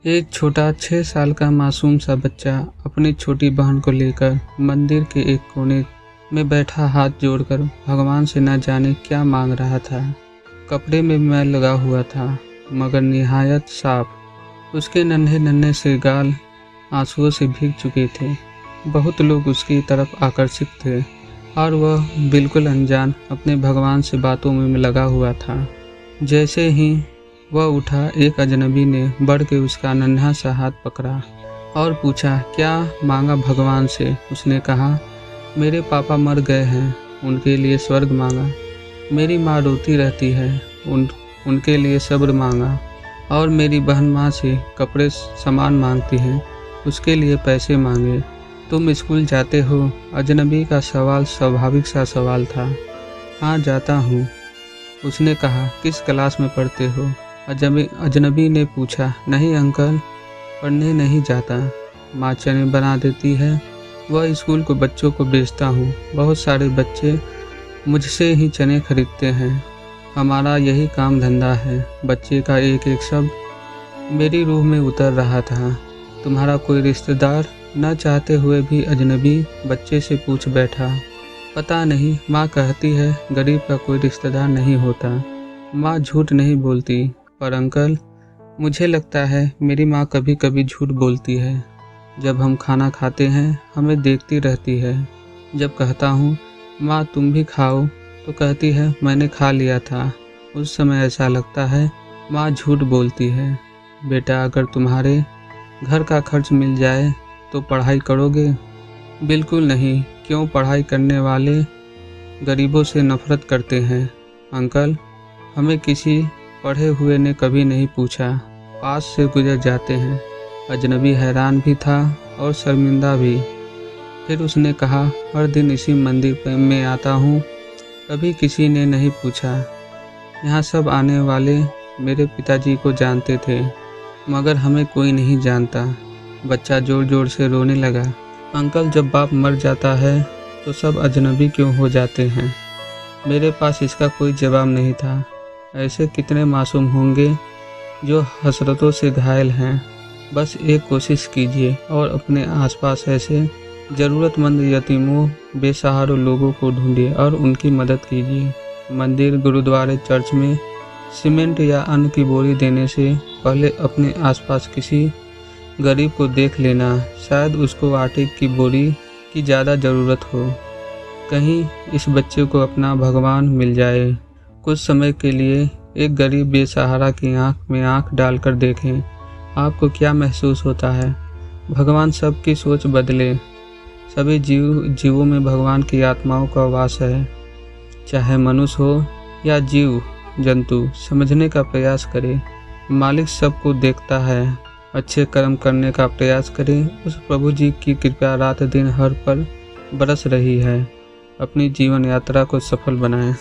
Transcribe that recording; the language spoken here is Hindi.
एक छोटा 6 साल का मासूम सा बच्चा अपनी छोटी बहन को लेकर मंदिर के एक कोने में बैठा हाथ जोड़कर भगवान से न जाने क्या मांग रहा था। कपड़े में मैल लगा हुआ था मगर निहायत साफ। उसके नन्हे नन्हे से गाल आंसुओं से भीग चुके थे। बहुत लोग उसकी तरफ आकर्षित थे और वह बिल्कुल अनजान अपने भगवान से बातों में लगा हुआ था। जैसे ही वह उठा, एक अजनबी ने बढ़ के उसका नन्हा सा हाथ पकड़ा और पूछा, क्या मांगा भगवान से? उसने कहा, मेरे पापा मर गए हैं, उनके लिए स्वर्ग मांगा। मेरी माँ रोती रहती है, उनके लिए सब्र मांगा। और मेरी बहन माँ से कपड़े सामान मांगती है, उसके लिए पैसे मांगे। तुम स्कूल जाते हो? अजनबी का सवाल स्वाभाविक सा सवाल था। हाँ, जाता हूँ, उसने कहा। किस क्लास में पढ़ते हो? अजनबी ने पूछा। नहीं अंकल, पढ़ने नहीं जाता। माँ चने बना देती है, वह स्कूल को बच्चों को बेचता हूँ। बहुत सारे बच्चे मुझसे ही चने खरीदते हैं, हमारा यही काम धंधा है। बच्चे का एक एक शब्द मेरी रूह में उतर रहा था। तुम्हारा कोई रिश्तेदार? न चाहते हुए भी अजनबी बच्चे से पूछ बैठा। पता नहीं, माँ कहती है गरीब का कोई रिश्तेदार नहीं होता। माँ झूठ नहीं बोलती, पर अंकल, मुझे लगता है मेरी माँ कभी कभी झूठ बोलती है। जब हम खाना खाते हैं हमें देखती रहती है। जब कहता हूँ माँ तुम भी खाओ, तो कहती है मैंने खा लिया था। उस समय ऐसा लगता है माँ झूठ बोलती है। बेटा, अगर तुम्हारे घर का खर्च मिल जाए तो पढ़ाई करोगे? बिल्कुल नहीं। क्यों? पढ़ाई करने वाले गरीबों से नफरत करते हैं। अंकल, हमें किसी पढ़े हुए ने कभी नहीं पूछा, पास से गुजर जाते हैं। अजनबी हैरान भी था और शर्मिंदा भी। फिर उसने कहा, हर दिन इसी मंदिर में आता हूँ, कभी किसी ने नहीं पूछा। यहाँ सब आने वाले मेरे पिताजी को जानते थे, मगर हमें कोई नहीं जानता। बच्चा जोर जोर से रोने लगा। अंकल, जब बाप मर जाता है तो सब अजनबी क्यों हो जाते हैं? मेरे पास इसका कोई जवाब नहीं था। ऐसे कितने मासूम होंगे जो हसरतों से घायल हैं। बस एक कोशिश कीजिए और अपने आसपास ऐसे ज़रूरतमंद यतीमों, बेसहारा लोगों को ढूंढिए और उनकी मदद कीजिए। मंदिर, गुरुद्वारे, चर्च में सीमेंट या अन्न की बोरी देने से पहले अपने आसपास किसी गरीब को देख लेना। शायद उसको आटे की बोरी की ज़्यादा ज़रूरत हो। कहीं इस बच्चे को अपना भगवान मिल जाए। कुछ समय के लिए एक गरीब बेसहारा की आंख में आंख डालकर देखें, आपको क्या महसूस होता है। भगवान सबकी सोच बदले। सभी जीवों में भगवान की आत्माओं का वास है। चाहे मनुष्य हो या जीव जंतु, समझने का प्रयास करें। मालिक सबको देखता है। अच्छे कर्म करने का प्रयास करें। उस प्रभु जी की कृपा रात दिन हर पल बरस रही है। अपनी जीवन यात्रा को सफल बनाएं।